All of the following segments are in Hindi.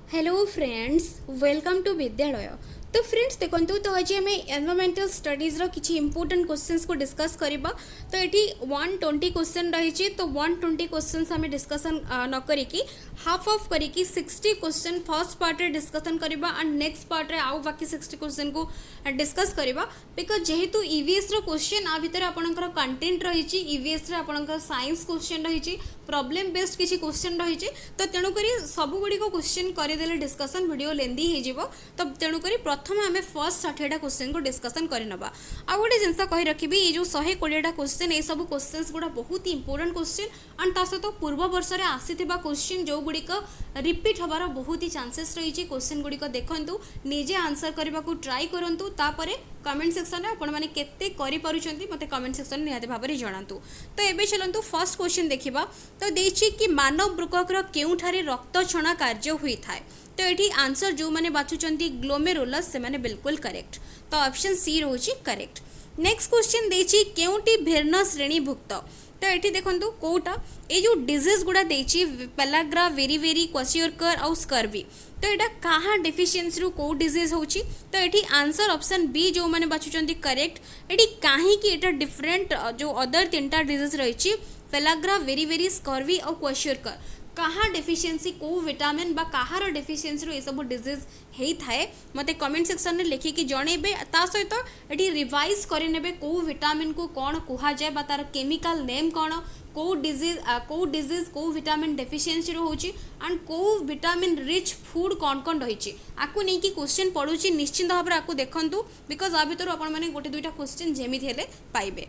हेलो फ्रेंड्स, वेलकम टू विद्यालय। तो फ्रेंड्स देखो, तो आज आम एनवायरमेंटल स्टडीज किसी इंपोर्टेंट क्वेश्चंस को डिस्कस करबा। तो ये 120 क्वेश्चन रही, तो 120 क्वेश्चंस आम डिस्कसन न करिकी हाफ ऑफ करिकी 60 क्वेश्चन फर्स्ट पार्ट रे डिस्कसन करबा एंड नेक्स्ट पार्ट रे आउ बाकी 60 क्वेश्चन को डिस्कस करबा। बिकॉज जेहेतु ईवीएस रो क्वेश्चन आ भितर आपनकर कंटेंट रही, ईवीएस रे आपनकर साइंस क्वेश्चन रही, प्रॉब्लम बेस्ड किसी क्वेश्चन रही, तो तेणुक सब गुड़िक क्वेश्चन करदेले डिस्कसन वीडियो लेंदी हो। तो तेणुक प्रथम आम फर्स्ट 60टा क्वेश्चन को डिस्कसन करनबा। आ गोटे जिनस कही रखी, ये जो 120टा क्वेश्चन ये सब क्वेश्चन गुड़ा बहुत ही इंपोर्टेंट क्वेश्चन एंड ता सहित पूर्व वर्ष में आसीथिबा क्वेश्चन जो गुड़िक रिपीट हबार बहुत ही चांसेस रही। क्वेश्चन गुड़िक देखंतु, निजे आंसर करने को ट्राई करंतु, तापरे कमेंट सेक्शन में आपण मैंने केते करि पारुछंती मते कमेंट सेक्शन निहाते भाबरे जणांतु। तो एबे चलंतु फर्स्ट क्वेश्चन देखिबा। तो देछि कि मानव वृक्कर केउठारे रक्त छणा कार्य हुई थाए। तो ये आंसर जो मैंने बाछुचंती ग्लोमेरुलस से माने बिल्कुल करेक्ट। तो ऑप्शन सी रोची करेक्ट। नेक्स्ट क्वेश्चन देछि केउटी भिन्न श्रेणीभुक्त। तो ये देखो कौटा ये जो डिजीज गुड़ा देछि पेलाग्रा वेरी क्वेशियोरकर आउ स्कर्वी। तो यहाँ कहाँ डेफिशिएंसी रू कौ डिजीज होची। तो ये आंसर ऑप्शन बी जो मैंने बाछुचंती करेक्ट। ये कहीं एटा डिफरेंट जो अदर 3टा डिजीज रही पेलाग्रा वेरी स्कर्वी और क्वेशियोरकर कहाँ डेफिशिएंसी कौ विटामिन बा कहार डेफिशिएंसी रो ये सब डिजीज हेई थाए मते कमेंट सेक्शन में लिखिकी जणेबे। ता सहित ये रिवाइज करेनेबे कौ विटामिन को कौन कुहा जाए बा तार केमिकल नेम कौन, कौ डिजीज कौ विटामिन डेफिशिएंसी रो होची एंड कौ विटामिन रिच फूड कौन कौन रही आपको नहीं कि क्वेश्चन पढ़ुची निश्चिंत भाव आपको देखंतु। बिकॉज आ भितर आपण माने गोटे दुईटा क्वेश्चन जेमिति हेले पाइबे।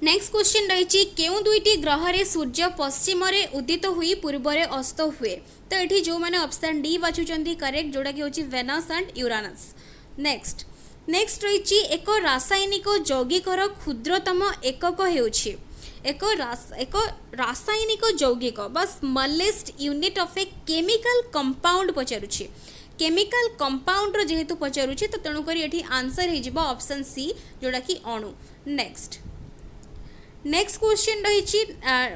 नेक्स्ट क्वेश्चन रही केउ दुईटी ग्रह रे सूर्य पश्चिम रे उदित हुई पूर्व रे अस्त हुए। तो ये जो मैंने ऑप्शन डी बाछुचंती करेक्ट जोड़ा कि होची वेनस एंड यूरानस। नेक्स्ट रही एक रासायनिक यौगिकर क्षुद्रतम एकक हेउछि एक रासायनिक यौगिक बा smallest unit of a chemical compound पचारुछि। केमिकल कंपाउंड जेहेतु पचारुछि तो तेणुक ये आंसर हो ऑप्शन सी जोड़ा कि अणु। नेक्स्ट क्वेश्चन रही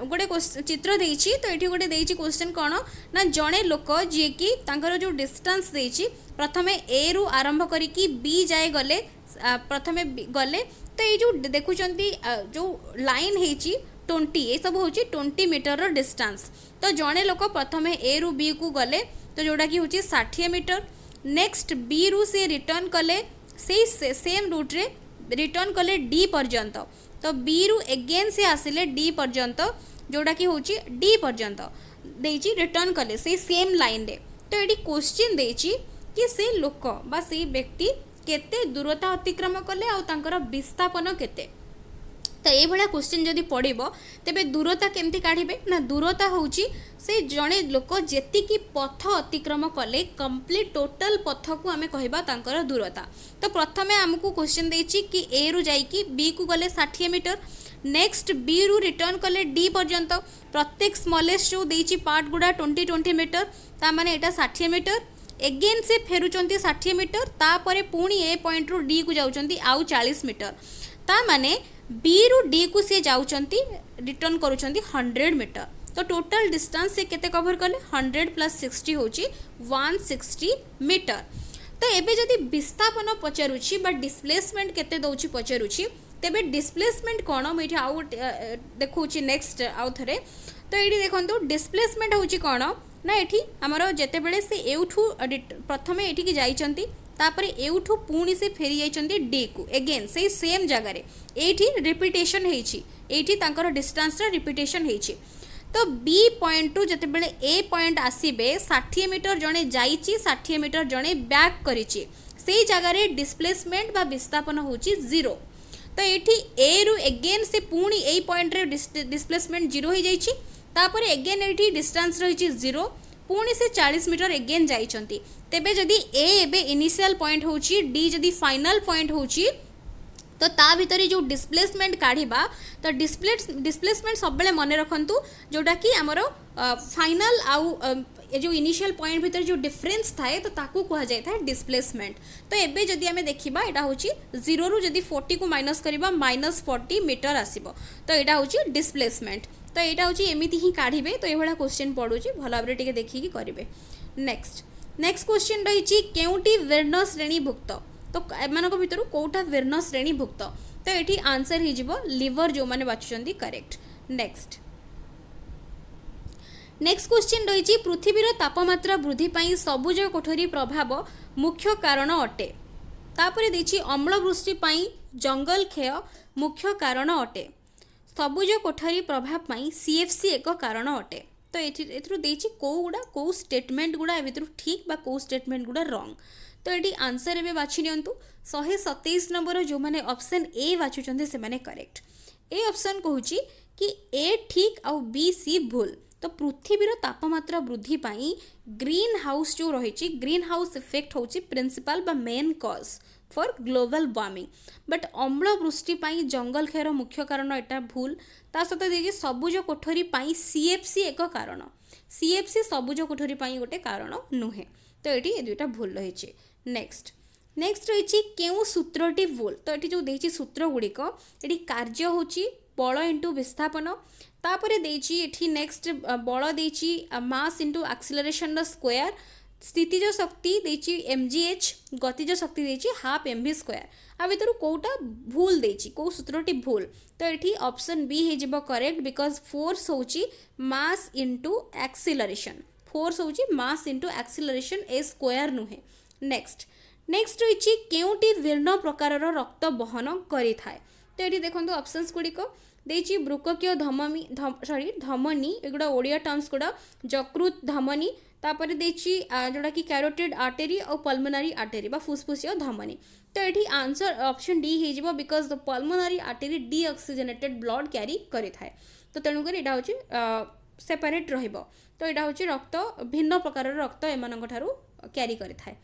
गोटे चित्र देछि। तो ये गोटे देछि क्वेश्चन कौन ना जड़े लोक जी कि तांकर जो डिस्टेंस देछि प्रथमे ए रु आरंभ करिकी बी जाए गले प्रथमे गले। तो ये जो देखुचंती जो लाइन हेछि 20 ये सब होछि 20 मीटर डिस्टेंस। तो जड़े लोक प्रथमे ए रु बी को गले तो जोड़ा कि होछि 60 मीटर। नेक्स्ट बी रु से रिटर्न कले से सेम रूट रे रिटर्न कले डी पर्यंत। तो बी रु एगेन से आसिले डी पर्यंत जोड़ा कि होची डी पर्यंत देची रिटर्न कले से सेम लाइन रे। तो ये क्वेश्चन देची कि से लोक बा से व्यक्ति केते दूरता अतिक्रम कले आ तांकर विस्थापन केते। तो ये भाया क्वेश्चन जदि पड़ो तेबे दूरता केमती काढ़े ना दूरता होची से जड़े लोक जेतिकी पथ अतिक्रम कले कंप्लीट टोटल पथ को आमे कहबा तांकर दूरता। तो प्रथमे आमको क्वेश्चन देछि कि ए रु जाइकी बी को गले 60 मीटर। नेक्स्ट बी रु रिटर्न कले डी पर्यंत प्रत्येक स्मॉलेस्ट जो देछि पार्ट गुड़ा 20 मीटर ता माने एटा 60 मीटर। एगेन से फेरुचंती 60 मीटर तापरे पुणी ए पॉइंट रु डी को जाउचंती आउ 40 मीटर ता माने बी रु डी को सी जाउचंती रिटर्न करूचंती 100 मीटर। तो टोटल डिस्टेंस से केते कवर कले 100 प्लस 60 होची 160 मीटर। तो एबे जदि विस्थापन पचारुछि बा डिस्प्लेसमेंट केते दउछि पचारुछि तेबे डिस्प्लेसमेंट कोन मैं आउ देखौछि नेक्स्ट आउ थरे। तो ये देखंतु डिस्प्लेसमेंट होछि कोन ना एठी हमरो जेते बेले से एउठू प्रथमे एठी की जाइचंती तापर एउठू पुणी से फेरी जाइचंती डी को एगेन से सेम जगह रे एठी रिपीटेशन हेछि एठी तांकर डिस्टेंस रा रिपीटेशन हेछि। तो बी पॉइंट टू जते बेले ए पॉइंट आसीबे 60 मीटर जणे जाइछि 60 मीटर जणे बैक करिछि से जगह रे डिस्प्लेसमेंट बा विस्थापन होछि 0। तो एठी ए रु एगेन से पुणी ए पॉइंट रे डिस्प्लेसमेंट 0 हो जाइछि तापर एगेन एठी डिस्टेंस रहिछि 0 पुणी से 40 मीटर एगेन जाइछंती। तेबे जदि ए एबे इनिशियल पॉइंट होछि डी जदि फाइनल पॉइंट होछि तो ता भितर जो डिस्प्लेसमेंट काढ़ा तो डिस्प्लेसमेंट सब बेले मन रखंतु जोटा कि आमर फाइनल आउ जो इनिशियल पॉइंट भितर जो डिफरेंस थाए तो ताकू कहा जाए था डिस्प्लेसमेंट। तो एबे जदि आमे देखिबा एटा होची 0 रु जदि 40 को माइनस करिबा -40 मीटर आसीबो तो एटा होची डिस्प्लेसमेंट। तो यहाँ हूँ एमती ही काढ़े तो ये क्वेश्चन पड़ू भल भाव टे देखिए करेंगे। नेक्स्ट क्वेश्चन रही केउटी विर्ण श्रेणीभुक्त तो एम भर कौटा विर्ण श्रेणीभुक्त तो ये आंसर हो लिवर जो मैंने बाछुंट करेक्ट। नेक्स्ट क्वेश्चन रही पृथ्वीर तापमात्रा वृद्धि पाई सबुज कोठरी प्रभाव मुख्य कारण अटे तापर देछि अम्लवृष्टि पाई जंगल क्षय मुख्य कारण अटे सबुज कोठरी प्रभाव पाई सीएफसी एक कारण अटे तो एथि कौ स्टेटमेंट गुड़ा ए ठीक बा कौ स्टेटमेंट गुड़ा रॉन्ग तो ये आंसर एवं बाछि नियंतु 127 नंबर जो मैंने ऑप्शन ए बाछुचंदे से माने करेक्ट। ए ऑप्शन कहूँ कि ए ठीक आउ बी सी भूल तो पृथ्वीर तापमात्रा वृद्धि पाई ग्रीन हाउस जो रही ग्रीन हाउस इफेक्ट हूँ प्रिंसिपल बा मेन कज फॉर ग्लोबल वार्मिंग बट अम्ल वृष्टि पाई जंगल क्षयर मुख्य कारण एटा भूल ता सहित देखिए सबुज कोठरी पाई सीएफसी एक कारण सीएफसी सबुज कोठरी पाई गोटे कारण नुहे तो ये दुईटा भूल रही। नेक्स्ट रही केउ सूत्रटी भूल तो ये जो देछि सूत्र गुड़िक ये कार्य होची बल इंटू विस्थापन तापर देछि नेक्स्ट बल देछि मास इंटू एक्सिलरेशन स्क्वायर स्थितिज शक्ति देछि mgh गतिज शक्ति देछि हाफ mv स्क्वायर आ भीतर कोटा भूल देछि को सूत्रटी भूल तो ये ऑप्शन बी हो करेक्ट बिकॉज फोर्स होची मास इंटू एक्सिलरेशन फोर्स होची मास इंटू एक्सिलरेशन ए स्क्वायर नुहे। नेक्स्ट रही केउटी विर्ण प्रकार रक्त बहन करि थाए तो ये देखो ऑप्शंस गुड़िक देछि ब्रुककीय धमनी एगुड़ा ओडिया टर्म्स गुड़ा जकृत धमनी तापर देछि जोड़ा कि कैरोटिड आर्टेरी और पल्मोनरी आर्टेरी बा फुसफुसिया धमनी तो ये आंसर ऑप्शन डी हो because the pulmonary artery deoxygenated blood क्यारी करि थाए तो तेणुकर यहाँ हूँ सेपरेट रहिबो तो यहाँ हूँ रक्त भिन्न प्रकार रक्त एमानक ठारू क्यारी करि थाए।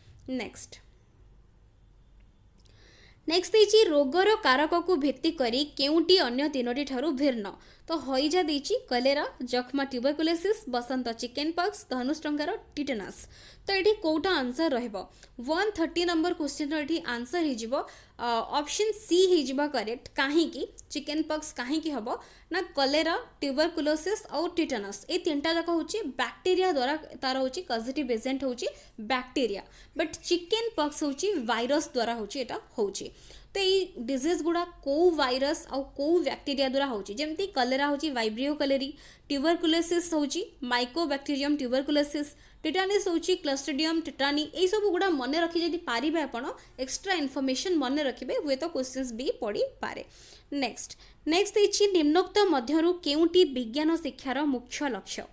नेक्स्ट देछि रोगर कारक को भित्ति करी केउटी अन्य तीनोटी ठारू भिन्न तो हईजा देछि कलेरा जख्मा ट्यूबरकुलोसिस बसंत चिकेन पॉक्स धनुष्टंकार टिटेनस तो ये कौटा आंसर रहिबो 130 नंबर क्वेश्चन ये आंसर हो ऑप्शन सी हो करेक्ट कहीं चिकेन पॉक्स कहीं हम ना कलेरा ट्यूबरकुलोसिस और टिटेनस ये तीनटा जाक हूँ बैक्टीरिया द्वारा तार हूँ कॉजेटिव एजेंट हूँ बैक्टीरिया बट चिकेन पॉक्स हूँ वायरस द्वारा हूँ यहाँ हूँ तो ये डिजीज गुड़ा कौ वायरस आउ कौ बैक्टीरिया द्वारा होची जेमती कलेरा होची वाइब्रियो कलेरी ट्यूबरकुलोसिस होची माइकोबैक्टीरियम ट्यूबरकुलोसिस टिटानिस होची क्लस्ट्रिडियम टिटानी ये सब गुड़ा मन रखी जदि पारिबे आपण एक्स्ट्रा इनफॉरमेशन मन रखिबे हुए तो क्वेश्चंस भी पड़ी पारे। नेक्स्ट देछि निम्नोक्त मध्यरु केउटी विज्ञान शिक्षार मुख्य लक्ष्य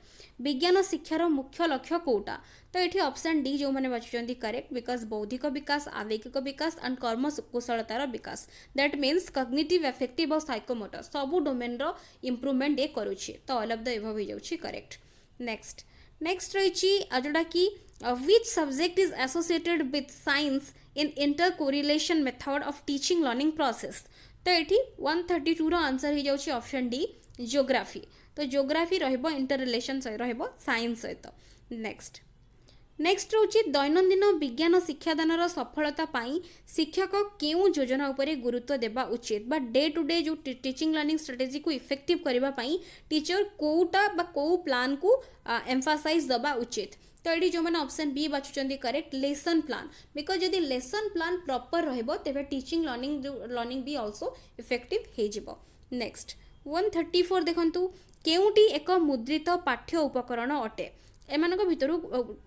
विज्ञान शिक्षार मुख्य लक्ष्य कोटा तो ये ऑप्शन डी जो मैंने बाछुंट करेक्ट बिकॉज बौद्धिक विकास आवेगिक विकास एंड कर्म कुशलतार विकास दैट मीन्स कॉग्निटिव अफेक्टिव और साइकोमोटर सबू डोमेन रो इम्प्रूवमेंट ये करुच्छे तो ऑल ऑफ द एबव हो जाउछि करेक्ट। नेक्स्ट रही जोटा कि which subject is associated with science in inter correlation method of teaching learning process तो ये 132 रो आंसर हो जाउछि ऑप्शन डी जियोग्राफी तो जियोग्राफी रहिबो इंटर रिलेशन रहिबो साइंस सहित। नेक्स्ट रोची दैनंदिन विज्ञान शिक्षादान सफलता पाई शिक्षक केउ योजना उपरे गुरुत्व देबा उचित बा डे टू डे जो टीचिंग लर्निंग स्ट्रेटेजी को इफेक्टिव करबा पाई टीचर कोटा बा को प्लान को एम्फासाइज दबा उचित तो ये जो मैंने ऑप्शन बी बाछुंट करेक्ट लेसन प्लान बिकॉज जदि लेसन प्लान प्रॉपर रहिबो तेबे टीचिंग लर्निंग भी आल्सो इफेक्टिव हे जिवो। नेक्स्ट 134 देखंतु केउटी एक मुद्रित पाठ्य उपकरण अटे एमानक भितरु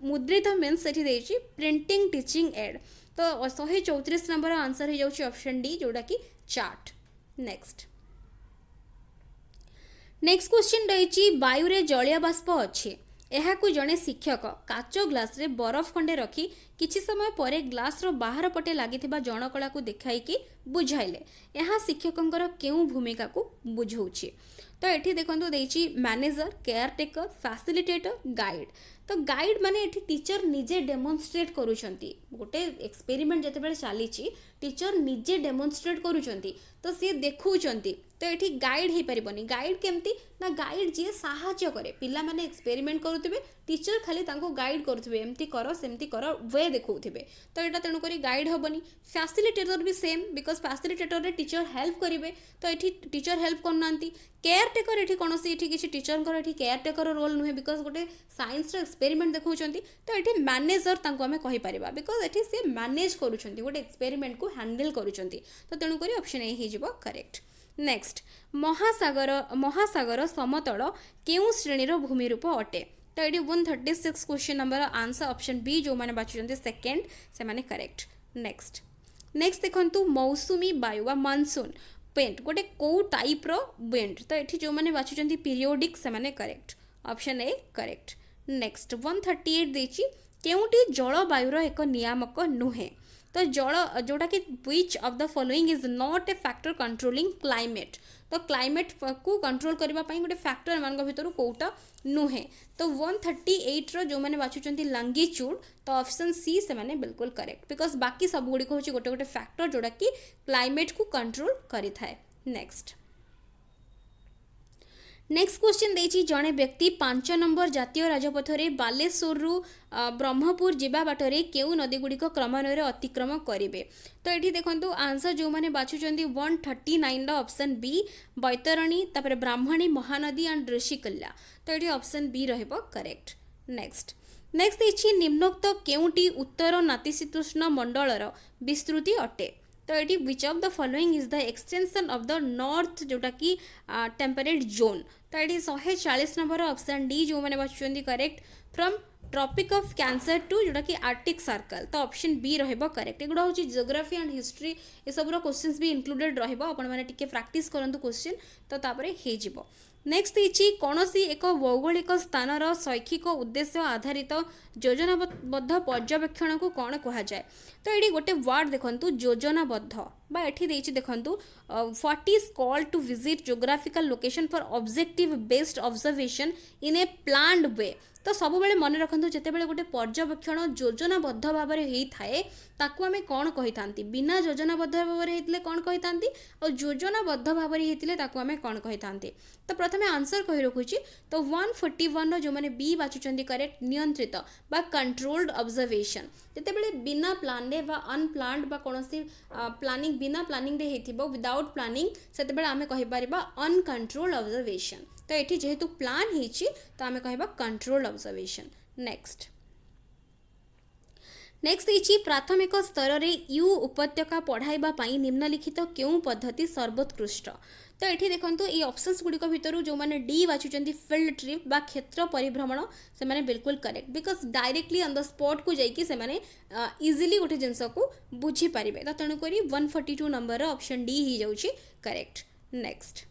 मुद्रित मीन्स सेठी देछि प्रिंटिंग टीचिंग एड तो 134 नंबर आंसर हो जाउछि ऑप्शन डी जोटा कि चार्ट। नेक्स्ट क्वेश्चन रही वायु रे जलीय बाष्प अच्छी एहाकु जड़े शिक्षक काच ग्लास रे बरफ खंडे रखी किछि समय परे ग्लास रो बाहर पटे लागिथिबा जनकला को देखाइकी बुझाइले यहाँ शिक्षकंकर केउ भूमिका को बुझौछि तो ये देखो मैनेजर केयरटेकर फैसिलिटेटर गाइड तो गाइड माने एठी टीचर निजे डेमोन्स्ट्रेट करूछंती गोटे एक्सपेरिमेंट जते बेले चालीची टीचर निजे डेमोन्स्ट्रेट करूछंती तो सी देखौछंती तो एठी गाइड हे परिबनी गाइड केमती ना गाइड जे सहाय्य करे पिला माने एक्सपेरिमेंट करूथिबे टीचर खाली तांको गाइड करूथिबे एमती करो सेमती करो वे देखौथिबे तो एटा तेणु करी गाइड हबनी फैसिलिटेटर भी सेम बिकॉज फैसिलिटेटर रे टीचर हेल्प करिवे तो एठी टीचर हेल्प करनांती केयर टेकर एठी कोनोसी एठी किछि टीचर कर एठी केयर टेकर रोल नुहे बिकॉज गोटे साइंस रो एक्सपेरिमेंट देखौछंती तो एठी मैनेजर तांको हमें कहि परिबा बिकॉज एठी से मैनेज करूछंती गोटे एक्सपेरिमेंट को हैंडल करूछंती तो तेणु करी ऑप्शन ए हि जिवो करेक्ट नेक्स्ट महासागर समतल केउ श्रेणीर भूमिरूप अटे तो ये 136 question number answer option B जो मैंने बाछुचंती सेकंड से माने करेक्ट नेक्स्ट देखंतु मौसुमी वायु बा मानसून पेंट गोटे को टाइप रो विंड तो ये जो मैंने बाछुचंती पीरियोडिक से माने correct option A correct next 138 देची केउटी जलवायुर एक नियामक नुहे तो जल जोटा कि which of the following is not A factor controlling climate तो क्लाइमेट को कंट्रोल करबा पई गोटे फैक्टर मान भीतर कोटा नुहे तो 138 रो जो मैंने बाछुचंती लंगिट्यूड तो ऑप्शन सी से माने बिल्कुल करेक्ट बिकॉज बाकी सब गुडी होची गोटे गोटे फैक्टर जोटा कि क्लाइमेट को कंट्रोल करि थाए नेक्स्ट क्वेश्चन देछि जणे व्यक्ति 5 नंबर जातीय राजपथ रे बालेश्वर रु ब्रह्मपुर जिबा बाटरे केउ नदी गुडी को क्रमान्वय अतिक्रम करिवे तो एठी देखंतु आंसर जो माने बाछुचंती 139 ऑप्शन बी बैतरणी तापर ब्राह्मणी महानदी एंड ऋषिकल्या तो एठी ऑप्शन बी रहबो करेक्ट नेक्स्ट देछि निम्नोक्त केउटी उत्तर नातिशीतोष्ण मंडलर विस्तृति अटे तो ये which of the following is the extension of the north जोटा कि टेम्परेट जोन तो ये 140 नंबर ऑप्शन डी जो मैंने बाछुचंती correct from tropic of cancer to जोटा कि आर्टिक सर्कल तो ऑप्शन बी रहबो करेक्ट एगुडा होची जियोग्राफी एंड हिस्ट्री ए सब रो क्वेश्चंस भी इंक्लूडेड रहबो आपण माने टिके प्रैक्टिस करंतु क्वेश्चन तो तापरे हे जिवो नेक्स्ट इछि कोनोसी एक भौगोलिक स्थानर शैक्षिक उद्देश्य आधारित योजनाबद्ध पर्यवेक्षण को कौन कहा जाए तो ये गोटे वर्ड देखंतु योजनाबद्ध बा एठी देछि देखंतु what is called to visit geographical location for objective based observation in a planned way तो सब बेले मन रखंतु जते बेले गोटे पर्यवेक्षण योजनाबद्ध भाव में होता है ताकू आमे कौन कहि थांती बिना योजनाबद्ध भाव में हेतले कौन कहि थांती और योजनाबद्ध भाव में हेतले ताकू आमे कौन कहि थांती तो प्रथमे आंसर कहि रखुची तो 141 रो जो माने बी बाछुचंती करेक्ट नियंत्रित बा कंट्रोल्ड ऑब्जर्वेशन जते बेले बिना प्लान रे बा अनप्लान्ड बा कोनोसी प्लानिंग बिना प्लानिंग रे हेतिबो विदाउट प्लानिंग सेते बेले आमे कहि परिबा अनकंट्रोल्ड ऑब्जर्वेशन तो ये जेहेतु प्लान होइछि तो आमे कहबा कंट्रोल्ड ऑब्जर्वेशन नेक्स्ट इछि प्राथमिक स्तर रे यू उपत्यका पढ़ाइबा पई निम्नलिखित केउ पद्धति सर्वोत्कृष्ट तो ये देखंतु ये ऑप्शंस गुडी को भितरु जो माने डी बाछुचंती फील्ड ट्रिप बा क्षेत्र परिभ्रमण से माने बिल्कुल correct because directly on the spot को जाइकी से माने इजीली गोटे जिंस को बुझी पारिबे तो तेणु करी 142 नंबर ऑप्शन डी ही जाउची करेक्ट नेक्स्ट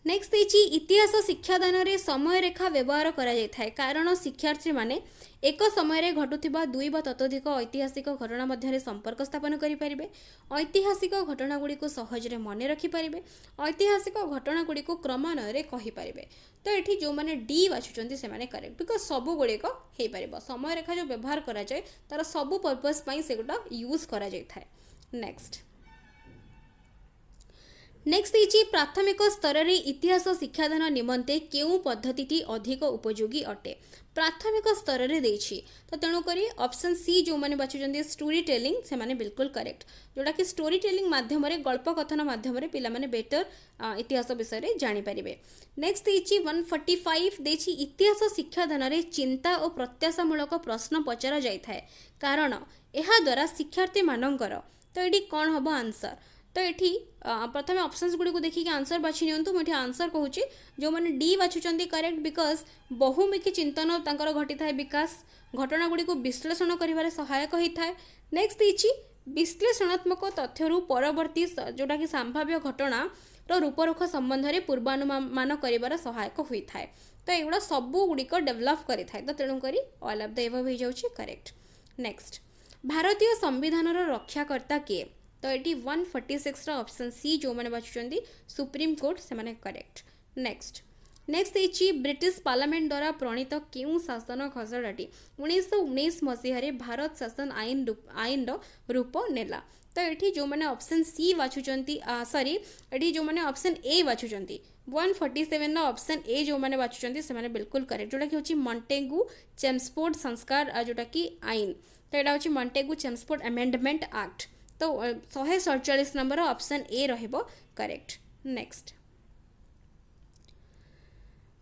इतिहास शिक्षादान रे समय रेखा व्यवहार करा जाय थाए कारण शिक्षार्थी माने एक समय रे घटुथिबा दुई बा ततोधिक ऐतिहासिक घटना मध्य संपर्क स्थापन करि परिबे ऐतिहासिक घटना गुडी को सहज रे मने रखि परिबे ऐतिहासिक घटना गुडी को क्रमान्वय रे कहि परिबे तो एठी जो माने डी बाछुचंती से माने करेक्ट बिकॉज सब गुडी को हे परिबो समय रेखा जो व्यवहार करा जाय तार सब पर्पस पई सेगुटा यूज करा जाय थाए नेक्स्ट इछि प्राथमिक स्तर रे इतिहास शिक्षादान निमंते केउ पद्धति अधिक उपयोगी अटे प्राथमिक स्तर रे देछि तो तेणु करी ऑप्शन सी जो माने बाछुचंती स्टोरी टेलिंग से माने बिल्कुल करेक्ट जोटा कि स्टोरी टेलिंग माध्यम रे गल्प कथन माध्यम रे पिला माने बेटर इतिहास विषय रे जानि परिबे नेक्स्ट इछि 145 देछि इतिहास शिक्षादान रे चिंता और प्रत्याशामूलक प्रश्न पचरा जाय थाए कारण एहा द्वारा शिक्षार्थी मानकर तो एडी कोन हबो आंसर तो ये प्रथम ऑप्शंस गुडी को देखिए आंसर बाछि नियंतु मुझे आंसर कहूँ जो मैंने डी बाछुचंती करेक्ट बिकॉज बहुमुखी चिंतन तांकर घटी थाए विकास घटना गुडी को विश्लेषण करिवारे सहायक होता है नेक्स्ट इछि विश्लेषणात्मक तथ्यरू परवर्ती जोटा कि संभाव्य घटना रूपरेख संबंध में पूर्वानुमान करिवार सहायक होता है तो एगुड़ा सबू गुड़िक डेभलप करि थाए तो तेणुक ऑल ऑफ द एबव हो जाउछि करेक्ट नेक्स्ट भारतीय संविधान रक्षाकर्ता किए तो ये 146 ऑप्शन सी जो मैंने बाछुचंती सुप्रीम कोर्ट से माने करेक्ट नेक्स्ट नेक्स्ट देछि ब्रिटिश पार्लियामेंट द्वारा प्रणीत केउं शासन खसड़ाटी 1919 मसीह भारत शासन आईन रूप नेला। तो ये जो मैंने ऑप्शन सी बाछुचंती सॉरी ये जो मैंने ऑप्शन ए बाछुचंती 147 ऑप्शन ए जो मैंने बाछुचंती से मैंने बिल्कुल करेक्ट जोटा कि होची मॉन्टेगू चेम्सफोर्ड संस्कार जोटा कि आईन। तो यहाँ होची मॉन्टेगू चेम्सफोर्ड अमेंडमेंट एक्ट। तो 147 नंबर ऑप्शन ए रहिबो करेक्ट।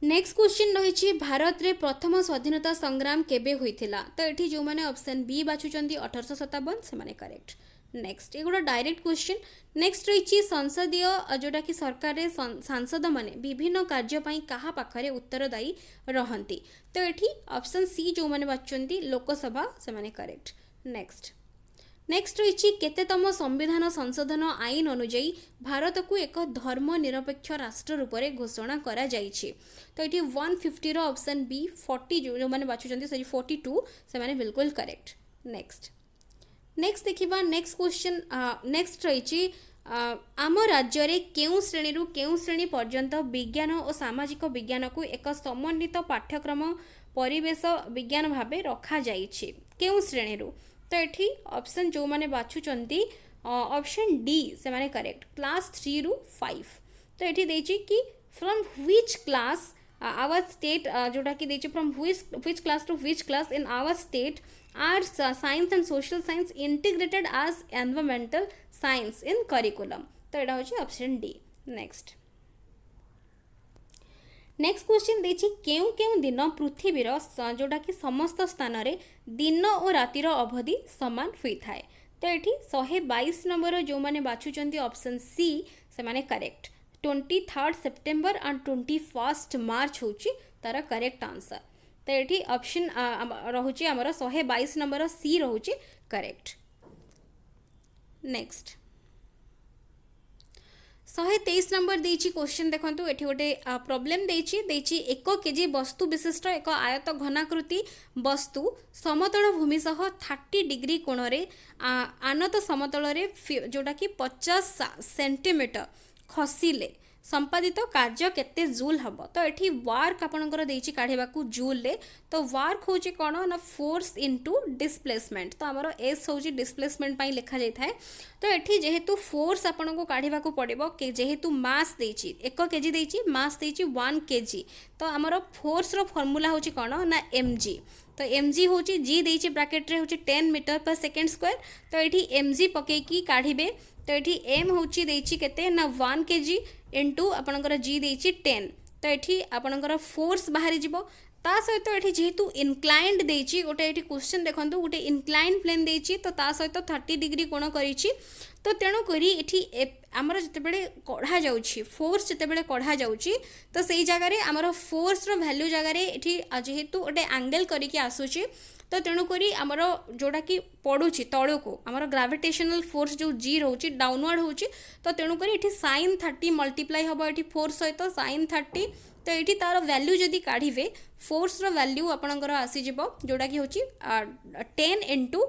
नेक्स्ट क्वेश्चन रही भारत रे प्रथम स्वाधीनता संग्राम केबे होइथिला। तो ये जो मैंने ऑप्शन बी बाछुचंती 1857 से माने करेक्ट। नेक्स्ट एगुड़ा डायरेक्ट क्वेश्चन। नेक्स्ट रही संसदीय जोटा कि सरकार सांसद माने विभिन्न कार्यपाई कहा पाखरे उत्तरदायी रहंती। तो ये ऑप्शन सी जो मैंने बाछुचंती लोकसभा से माने करेक्ट। नेक्स्ट रही केतेतम संविधान संशोधन आईन अनुजाई भारत को एक धर्मनिरपेक्ष राष्ट्र रूप में घोषणा करा जाइछि। तो ये 150 ऑप्शन बी 40 जो मैंने बाछुचंती सॉरी 42 से माने बिल्कुल करेक्ट। नेक्स्ट देखिबा नेक्स्ट क्वेश्चन। नेक्स्ट रही आम राज्य रे केउं श्रेणी रु केउं श्रेणी पर्यंत विज्ञान और सामाजिक विज्ञान को एक समन्वित पाठ्यक्रम परिवेश विज्ञान भावे रखा जाइछि केउं श्रेणी रु। तो ये ऑप्शन जो मैंने बाछुचंती ऑप्शन डी से माने करेक्ट क्लास 3 रु 5। तो ये देछि कि from which class our state जोटा कि देछि from which class to which class in our state arts science and social science integrated as environmental science in curriculum. तो यहाँ होछि ऑप्शन डी। नेक्स्ट क्वेश्चन देछि केउं केउं दिन पृथ्वीर जोटा कि समस्त स्थान रे दिन और रातिर अवधि समान होई थाए। तो ये 122 नंबर जो मैंने बाछुचंती ऑप्शन सी से माने करेक्ट 23 सेप्टेम्बर एंड 21 मार्च होची तार करेक्ट आंसर। तो ये ऑप्शन रहुची आमर 122 नंबर सी रहुची करेक्ट। नेक्स्ट 123 नंबर देछि क्वेश्चन देखंतु एठी गोटे प्रॉब्लम देछि 1 केजी वस्तु विशिष्ट एक आयत घनाकृति वस्तु समतल भूमि सह 30 डिग्री कोण रे आनत समतल रे जोटा कि 50 सेंटीमीटर खसिले संपादित कार्य केते जूल हम। तो ये वार्क आपणकर देछि काढ़ेबाकू जूल ले। तो वार्क होची कौन ना फोर्स इनटू डिस्प्लेसमेंट। तो आमर एस होची डिस्प्लेसमेंट पाई लिखा जाय थाए। तो ये जेहेतु फोर्स आपन को काढ़ेबाकू पड़िबो के जेहेतु मास देछि 1 केजी देछि मास देछि 1 केजी। तो आमर फोर्स रो फार्मूला होची कौन ना mg। तो mg होची g देछि ब्रैकेट रे होची 10 मीटर पर सेकेंड स्क्वायर। तो ये mg पकेकी काढ़िबे। तो ये m होची देछि केते ना 1 केजी इंटू आपणकर जी देछि 10। तो ये आपणकर फोर्स बाहरी जिवो ता सहित ये जेहेतु इनक्लाइंड देछि गोटे ये क्वेश्चन देखंतु गोटे इनक्लाइंड प्लेन देछि तो ता सहित 30 डिग्री कोण करिछि। तो तेणु करी एठी आमर जतेबेले कढ़ा जाउछि फोर्स जतेबेले कढ़ा जाउछि तो सेई जगह रे आमर फोर्स रो वैल्यू जगह रे एठी जेहेतु गोटे एंगल करिकि आसुछि। तो तेणुकरी आमर जोटा कि पड़ुछि तळु को आमर ग्रेविटेशनल फोर्स जो जी रोची डाउनवर्ड होची। तो तेणुकरी एठी sin 30 मल्टीप्लाई हबो एठी फोर्स सहित sin 30। तो ये तार वैल्यू जदि काढ़े फोर्स रो वैल्यू आपणकर आसीजिव जोटा कि होची 10 इंटू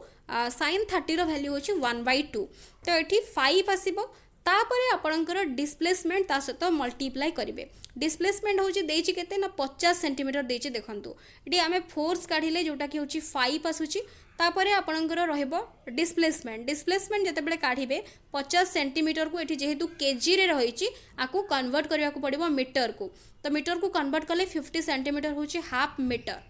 sin 30 रो वैल्यू होची 1/2। तो ये 5 आसीबो तापरे आपणकर डिस्प्लेसमेंट ता सहित मल्टीप्लाई करेंगे। डिस्प्लेसमेंट होची देछि केते ना 50 सेंटीमीटर देछि देखंतु एटी आमे फोर्स काढिले जोटा कि होची 5 आसुची तापरे आपणकर रहबो डिस्प्लेसमेंट जतेबेले काढिबे 50 सेंटीमीटर को एटी जेहेतु केजी रे रहिछि आकु कन्वर्ट करिया को पड़िबो मीटर को। तो मीटर को कन्वर्ट कले 50 सेंटीमीटर होची हाफ मीटर।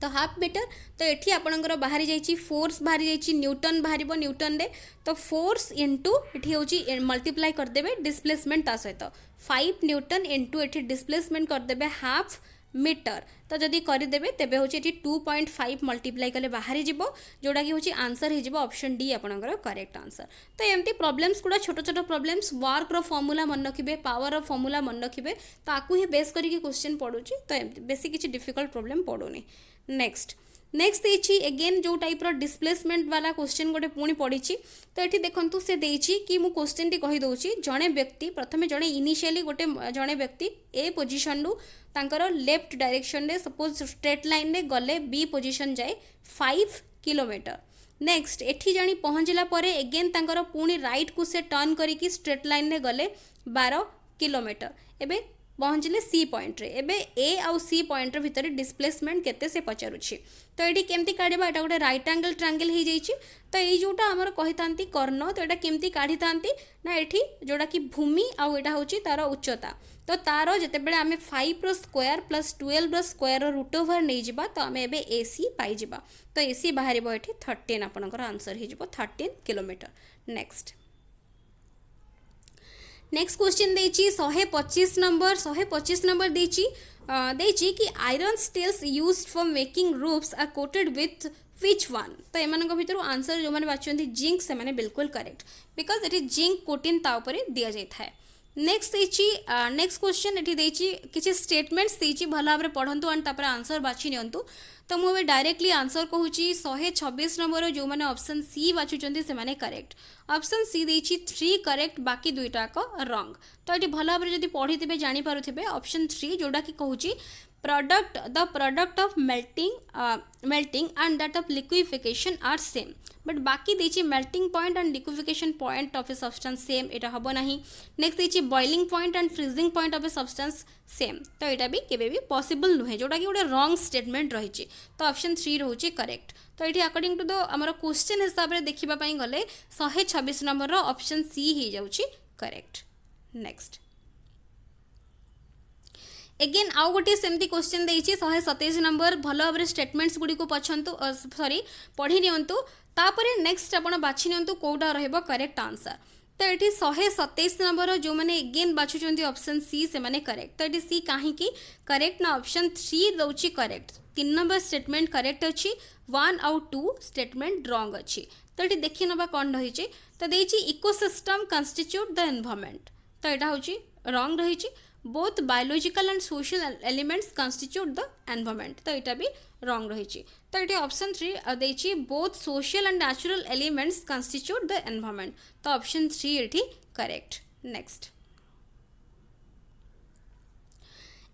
तो हाफ मीटर। तो ये आपणकर बाहरी जाइए फोर्स बाहरी जाइए न्यूटन बाहर न्यूटन रे। तो फोर्स इंटू ये हूँ मल्टीप्लाई करदे डिस्प्लेसमेंट ता सहित 5 न्यूटन इंटू ये डिस्प्लेसमेंट करदे हाफ मीटर। तो जदि करदेवे तेबे हूँ 2.5 मल्टीप्लाई कले बाहरी जीवो जोटा कि हूँ आंसर हो ऑप्शन डी आपणकर करेक्ट आंसर। तो एमती प्रॉब्लम्स गुड़ा छोट छोट प्रॉब्लम्स वर्क रो फॉर्मूला मन रखिबे पावर रो फॉर्मूला मन रखिबे तो आकु ही बेस करके क्वेश्चन पड़ुची। तो एमती बेसी किसी डिफिकल्ट प्रॉब्लम पड़ुनी। नेक्स्ट देछि एगेन जो टाइप रो डिस्प्लेसमेंट वाला क्वेश्चन गोटे पुणी पड़ी। तो ये देखंतु से देछि कि मु क्वेश्चन टी कहि दउछि जणे व्यक्ति प्रथमे जणे इनिशियली गोटे जणे व्यक्ति ए पोजीशन रु तांकर लेफ्ट डायरेक्शन रे सपोज स्ट्रेट लाइन रे गले बी पोजीशन जाए 5 किलोमीटर। नेक्स्ट एठी जानी पहुँचला परे एगेन तांकर पुणी राइट को से टर्न करिकी स्ट्रेट लाइन रे गले 12 किलोमीटर। एबे पहुँचले सी पॉइंट रे एबे ए आउ सी पॉइंट भितर डिस्प्लेसमेंट केते से पचारुछि तो ये केमती काढ़ा एटा गोटे राइट एंगल ट्रायंगल हो जाइए तो ये जोटा आमर कही था कर्ण तो यहाँ केमती काढ़ी था ना ये जोटा कि भूमि आउ एटा होची तार उच्चता तो तार जितेबाला आम 5 रो स्क्वायर प्लस 12 रो स्क्वायर रूट ओवर नहीं जावा तो आम ए एसी पाइबा तो एसी बाहर ये 13 आपंकर आंसर हो 13 किलोमीटर। नेक्स्ट नेक्स्ट क्वेश्चन देची 125 नंबर देची कि iron steels used for making roofs are coated with which one तो एम भर आंसर जो मैंने बाछुंट जिंक से मैंने बिल्कुल करेक्ट बिकज ये जिंक कोटिन ताऊपर दि जाए। नेक्स्ट नेक्स्ट क्वेश्चन ये किसी स्टेटमेंट्स भल भाव पढ़ु एंड तापर आंसर बाछि नियंतु तो मुझे डायरेक्टली आंसर कहूँ 126 नंबर जो मैंने ऑप्शन सी बाछुंट से मैंने करेक्ट ऑप्शन सी देछि 3 करेक्ट बाकी दुईटाक रंग तो ये भल भाव जब पढ़ी थे जानीपे ऑप्शन 3 जोटा कि कहूँ the product of melting and that of liquefaction are same but बाकी देछि melting point and liquefaction point of a substance same एटा हबो नाही। नेक्स्ट देछि boiling point and freezing point of a substance same तो यहाँ भी केबे भी पॉसिबल नुहे जोटा कि गोटे रॉन्ग स्टेटमेंट रही तो ऑप्शन 3 रोचे करेक्ट तो ये अकॉर्डिंग टू द आमर क्वेश्चन हिसाब से देखा गले 126 नंबर ऑप्शन सी हो जाउछि करेक्ट। नेक्स्ट एगेन आउ गोटे सेमती क्वेश्चन देछि 127 नंबर भल भाव स्टेटमेंट्स गुडी को पछंतु सॉरी पढ़ी नियंतु तापरे नेक्स्ट आपण बाछि नियंतु कोडा रहबो करेक्ट आंसर तो ये 127 नंबर जो मैंने एगेन बाछुंट ऑप्शन सी से मैंने करेक्ट तो ये सी कहीं करेक्ट ना ऑप्शन 3 दौची करेक्ट 3 नंबर स्टेटमेंट करेक्ट अच्छी 1 आउ 2 स्टेटमेंट रॉन्ग अच्छी तो ये देखी नवा कौन रही तो देछि इकोसिस्टम कंस्टिट्यूट द एनवायरनमेंट तो यहाँ हूँ रॉन्ग रही both biological and social elements constitute the environment तो यहाँ भी रॉन्ग रही तो ये ऑप्शन 3 देछि both social and natural elements constitute the environment तो ऑप्शन 3 ये करेक्ट। नेक्स्ट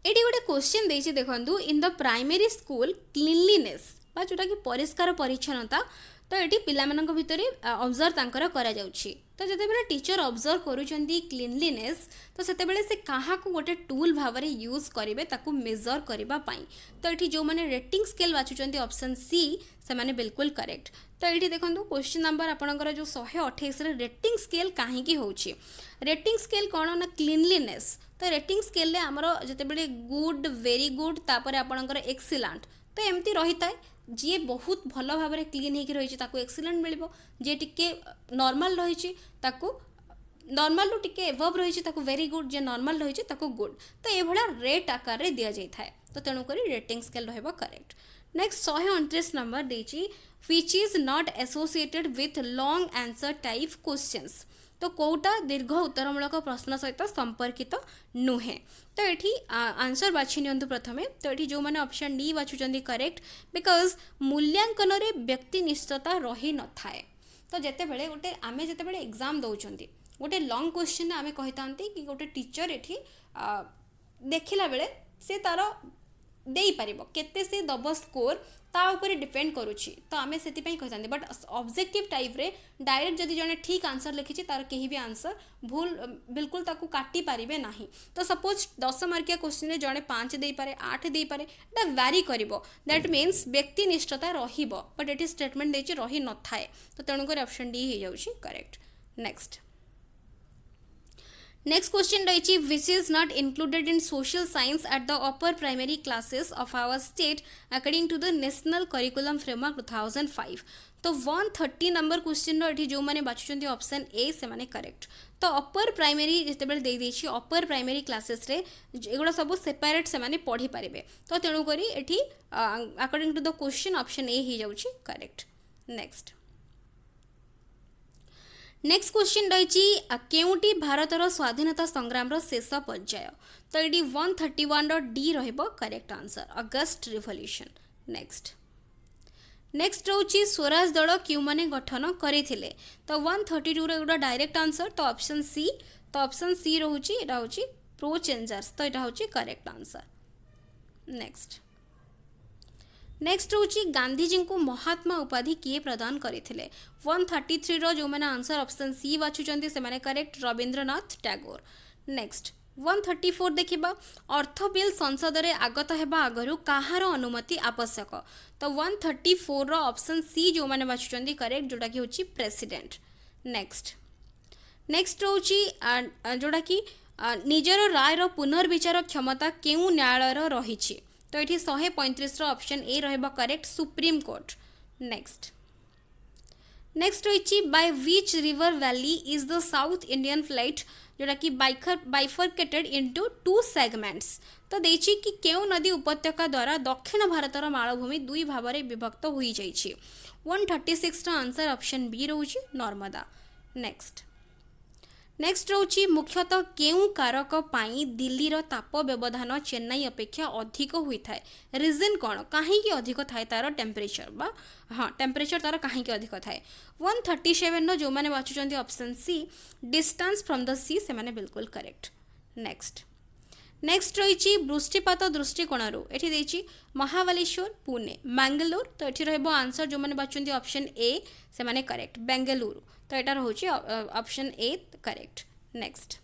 ये गोटे क्वेश्चन देछि देखंतु in the primary school cleanliness बा जोटा कि परिष्कार परिच्छन्नता तो ये पिला भितर ऑब्जर्व तांकर करा जाउछि तो जितेबाला टीचर ऑब्जर्व करूछंती क्लीनलीनेस तो सेतेबाला से कहा को गोटे टूल भाव में यूज करेंगे ताकू मेजर करबा पाई तो ये जो मैंने रेटिंग स्केल बाछुंट ऑप्शन सी से माने बिल्कुल करेक्ट तो ये देखो क्वेश्चन नंबर आपणकर जो 128 रेटिंग स्केल कहीं होची रेटिंग स्केल कौन ना क्लीनलीनेस तो रेटिंग स्केल आमर जितेबाला गुड वेरी गुड तापर आपणकर एक्सीलेंट तो एमती रही था जी बहुत भल भाव में क्लीन होकर रही एक्सीलेंट मिल जी टी नॉर्मल रही नॉर्मल रू टी एवव रही वेरी गुड जे नॉर्मल रही गुड तो ये रेट आकार दि जाए तो तेणुक रेटिंग स्केल रहा करेक्ट। नेक्स्ट 129 नंबर देछि which is not associated with long answer type questions तो कौटा दीर्घ उत्तरमूलक प्रश्न सहित संपर्कित नुहे तो ये आंसर बाछि नियंतु प्रथमे तो ये जो मैंने ऑप्शन डी बाछुंट करेक्ट बिकज मूल्यांकन रे व्यक्तिनिष्ठता रही न थाए तो जिते बड़े गोटे आम जिते बड़े एग्जाम दौरान गोटे लॉन्ग क्वेश्चन आम कही था कि गोटे टीचर ये देखला बेले से तार दे पार केते से दब स्कोर ता ऊपर डिपेंड करुच्ची तो आम से कही बट ऑब्जेक्टिव टाइप रे डायरेक्ट जदि जने ठीक आंसर लिखी तार कहीं भी आंसर भूल बिल्कुल ताकू काटी पारिबे नाही तो सपोज 10 मार्किया क्वेश्चन रे जने 5 दे पारे 8 दे पारे दा वैरी करिवो दैट मीन्स व्यक्तिनिष्ठता रहिबो बट एटी स्टेटमेंट देछि रही न थाए तो तेणुक ऑप्शन डी हो जाउछि करेक्ट। नेक्स्ट क्वेश्चन रही which is not included in social science at the upper primary classes of our state according to the national curriculum framework 2005 तो 130 नंबर क्वेश्चन रो जो मैंने बाछुंट ऑप्शन ए से माने करेक्ट तो अपर प्राइमरी जिते दे देछि अपर प्राइमरी क्लासेस रे एगुड़ा सब सेपरेट से माने पढ़ी पारिबे तो तेणुक ये according to the question option A हो जाउछि करेक्ट। नेक्स्ट क्वेश्चन रही केउटी भारतर स्वाधीनता संग्राम शेष पर्याय तो ये 131 डी रहिबो correct answer August revolution. Next रोची स्वराज दल क्यों माने गठन करथिले तो 132 रे गोटा डायरेक्ट आंसर तो ऑप्शन सी रोची एटा होची प्रो चेंजर्स तो एटा होची करेक्ट आंसर। नेक्स्ट रोची गांधीजी को महात्मा उपाधि किए प्रदान करथिले 133 रो जो मैंने आंसर ऑप्शन सी बाछुचंती से माने करेक्ट रविंद्रनाथ टैगोर। नेक्स्ट 134 देखिबा अर्थ बिल संसद रे आगत हेबा आगरु काहार अनुमति आवश्यक। तो 134 रो ऑप्शन सी जो माने बाछुचंदी करेक्ट जोटा कि होची प्रेसिडेंट। नेक्स्ट नेक्स्ट होची जोटा कि निजर राय रो पुनर्विचार क्षमता केउ न्यायालय रो रहिछि। तो एठी 135 रो ऑप्शन ए रहबा correct supreme court. Next next रही by which river valley is the south Indian flight जोटा कि बाइफर्केटेड इनटू टू सेगमेंट्स। तो देछि कि केउ नदी उपत्यका द्वारा दक्षिण भारतर मालभूमि दुई भाव में विभक्त हो जाइछि। 136 रो आंसर ऑप्शन बी रहउछि नर्मदा। नेक्स्ट नेक्स्ट रोची मुख्यतः केउ कारक पाई दिल्ली रो ताप व्यवधान चेन्नई अपेक्षा अधिक होता है रीजन कौन कहीं अधिक थाए तार टेम्परेचर बा हाँ टेम्परेचर तार कहीं अधिक थाए। 137 रो जो मैंने बाछुचंती option C distance from the sea से माने बिल्कुल करेक्ट। नेक्स्ट नेक्स्ट रही वृष्टिपात दृष्टिकोण एठी देछि महाबलेश्वर पुणे मैंगलोर। तो एठी रहबो आंसर जो मैंने बाछुचंती ऑप्शन ए से माने करेक्ट बेंगलुरु। तो एटा रहउछि option A correct. Next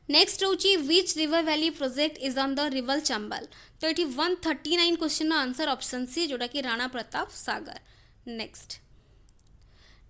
next रहउछि which river valley project is on the river Chambal. तो एठी 139 क्वेश्चन आंसर ऑप्शन सी जोटा कि राणा प्रताप सागर। नेक्स्ट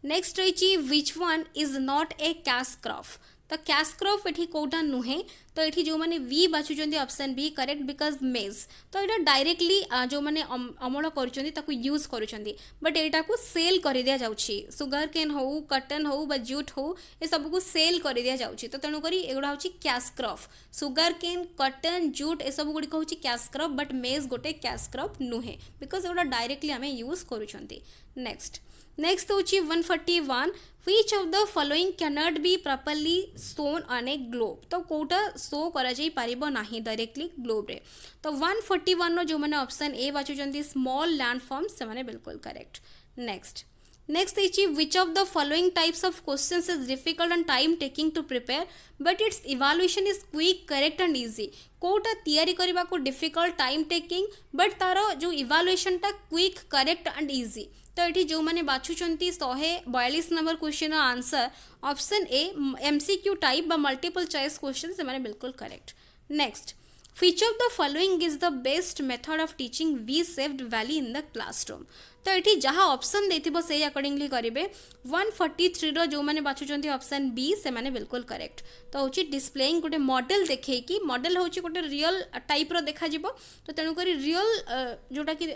नेक्स्ट रही which one is not a cash crop. तो कैश क्रॉप एठी कोटा नुहे। तो एठी जो माने वी बाछुचंती option B correct because maize. तो एटा डायरेक्टली जो माने अमल करूचंती ताकू यूज करूचंती बट एटा को सेल कर दिया जाउछि। सुगर केन हो कॉटन हो बा जूट हो ए सब को सेल कर दिया जाउछि। तो तेनु करी एगुडा होछि cash crop. Sugar cane cotton jute ए सब गुडी होछि कैश क्रॉप बट मेज गोटे कैश क्रॉप नुहे बिकॉज एगुडा डायरेक्टली हमें यूज करूचंती। नेक्स्ट नेक्स्ट होछि 141 which of the following cannot be properly shown on a globe. तो कोटा शो करा जाई परिबो नाही डायरेक्टली ग्लोब रे। तो 141 नो जो माने ऑप्शन ए बाचुचंदी स्मॉल लैंड फॉर्म्स से माने बिल्कुल करेक्ट। नेक्स्ट नेक्स्ट इछि which of the following types of questions is difficult and time taking to prepare but its evaluation is quick correct and easy. कोटा तैयारी करबा को डिफिकल्ट टाइम टेकिंग बट तारो जो इवैल्यूएशन टा क्विक करेक्ट एंड इजी। तो ये जो मैंने बाछुचंती 142 number question answer option A MCQ type बा मल्टीपल चॉइस क्वेश्चन से माने बिल्कुल correct. Next which of the following is the best method of teaching V shaped valley in the classroom। तो ये जहाँ ऑप्शन देथिबो से अकॉर्डिंगली करेंगे। 143 रो जो मैंने बाछुचंती ऑप्शन बी से माने बिल्कुल करेक्ट। तो होची डिस्प्लेइंग गोटे मॉडल देखे कि मॉडल होची गोटे रियल टाइप रो देखा जिवो। तो तेणु करी रियल जोटा कि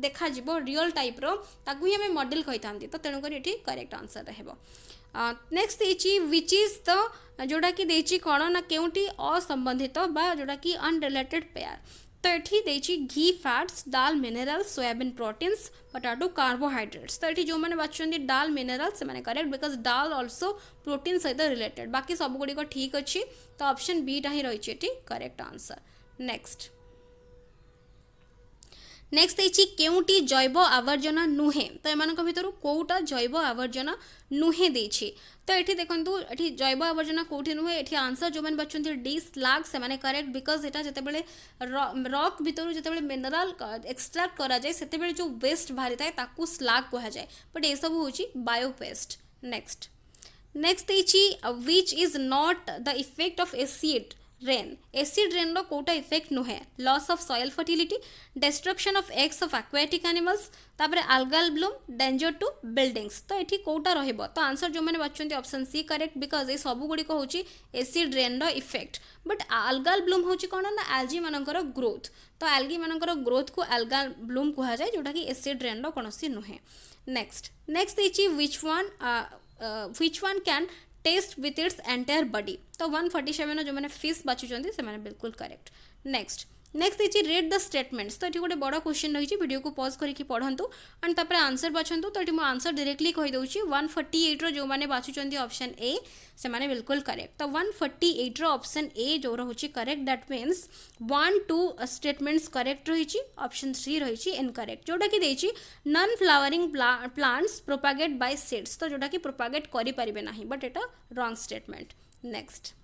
देखा जिवो रियल टाइप रो ताकू ही हमें मॉडल कहि थांती। तो तेणु करी एठी करेक्ट आंसर रहबो। नेक्स्ट देछि विच इज द जोटा कि देछि कोन ना केउटी असंबंधित बा जोटा कि अनरिलेटेड पेयर। तो एठी देछि ghee fats dal minerals soybean proteins potato carbohydrates. तो एठी जो माने बाछुंदी दाल मिनरल्स से माने correct because dal also protein सहित रिलेटेड बाकी सब गुडी को ठीक अछि। तो ऑप्शन बी टा ही रहिछि एठी करेक्ट आंसर। नेक्स्ट नेक्स्ट देछि केउटी जैव आवर्जन नुहे। तो एमान भितर कोटा जैव आवर्जन नुहे देछि। तो ये देखो ये जैव आवर्जन कौटी नुहे ये आंसर जो मैंने बच्चों डी स्लाग से माने करेक्ट बिकज यहाँ जिते रॉक भितर जिते मिनराल एक्सट्रैक्ट करा जाए से जो वेस्ट बाहरी थाए ताकू स्लाग कह जाए बट ये सब हूँ biowaste. Next next which is not the effect of acid rain. Acid rain रो कोटा इफेक्ट नुहे loss of soil fertility destruction of eggs of aquatic animals तापर algal bloom danger to buildings. तो ये कोटा रहिबो। तो आंसर जो मैंने बाछुंती ऑप्शन सी करेक्ट बिकज ये सब गुडी को होची एसिड रेन रो इफेक्ट बट algal bloom होची कोन ना एल्गी मानकर ग्रोथ। तो एल्गी मानकर ग्रोथ को algal bloom कहा जाए जोटा कि एसिड रेन रो कोनोसी नुहे। नेक्स्ट नेक्स्ट इची which one can taste with its entire body. तो 147 जो मैंने फिश बाछुचंती से माने बिल्कुल करेक्ट। नेक्स्ट नेक्स्ट इछि रीड द स्टेटमेंट्स। तो ये गोटे बड़ क्वेश्चन रही वीडियो को पॉज करके पढ़ंतु एंड तापर आंसर बाछंतु। तो ये मो आंसर डायरेक्टली कहि दउछि 148 रो जो माने बाछुचंती ऑप्शन ए से माने बिल्कुल करेक्ट। तो 148 रो ऑप्शन ए जो रहुछि correct that means 1-2 statements correct रहिछि ऑप्शन 3 रहिछि इनकरेक्ट जोटा कि देछि non flowering plants propagate by seeds. तो जोटा कि प्रोपागेट करि परिबे नाही बट एटा wrong statement. Next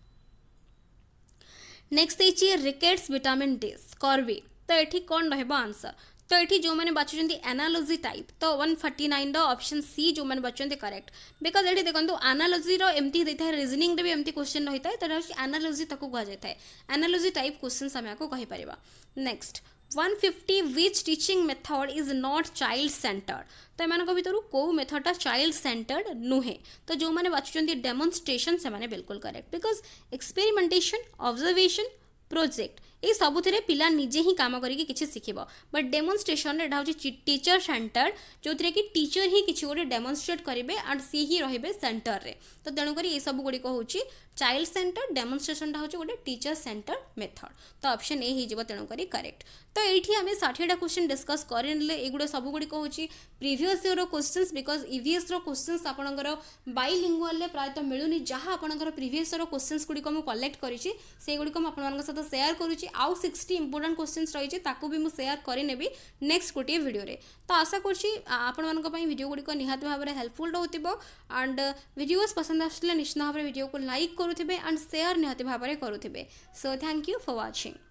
next rickets vitamin D scurvy. तो ये कौन रहा आंसर। तो ये जो मैंने बाछुंट एनालोजी टाइप तो 149 ऑप्शन सी जो मैंने बाछुंट करेक्ट बिकज ये देखो एनालोजी एमती देता है रिजनिंग भी एमती क्वेश्चन रही है तो एनालोजी ताको कह जाता है एनालोजी टाइप क्वेश्चन आम आपको कहीपर next 150 which teaching method is not child centred तो एम भर कौ मेथडटा चाइल्ड सेंटर्ड नुहे तो जो मैंने बाछुंट डेमोन्स्ट्रेशन से बिल्कुल correct because experimentation observation project ये सबुथिरे पिला निजे ही काम करिकी किछि शिखिबो बट डेमोन्स्ट्रेशन एटा होची टीचर सेंटर्ड जोथिरे कि टीचर ही किछि गोटे डेमोन्स्ट्रेट करिवे एंड सी ही रहिबे सेंटर रे तो तेणु करी ये सब गुडी को होची चाइल्ड सेंटर डेमोन्स्ट्रेशन टा होची गोटे टीचर सेंटर मेथड तो ऑप्शन ए ही जिवो तेणु करी करेक्ट तो एठी हमें 60टा क्वेश्चन डिस्कस करले एगुडे सब गुडी को होची प्रीवियस ईयर रो क्वेश्चंस बिकॉज ईवीएस रो क्वेश्चंस आपनकर बाइलिंगुअल ले प्रायतः मिलुनी जहां आपनकर प्रीवियस ईयर रो क्वेश्चंस गुडी को हम कलेक्ट करिछि से गुडी को हम आपन साथ शेयर करूछि आउ 60 इंपोर्टेंट क्वेश्चंस रही ताकू भी मुझे शेयर करेनेबी नेक्स्ट गोटे वीडियो रे तो आशा करुँची आपण मानक पई वीडियो गुडी को निहाती भाव में हेल्पफुल रहउतिबो एंड वीडियोस पसंद आसले निश्चित भाव में वीडियो को लाइक करुथिबे एंड शेयर निहाती भाव में करुथिबे so thank you for watching.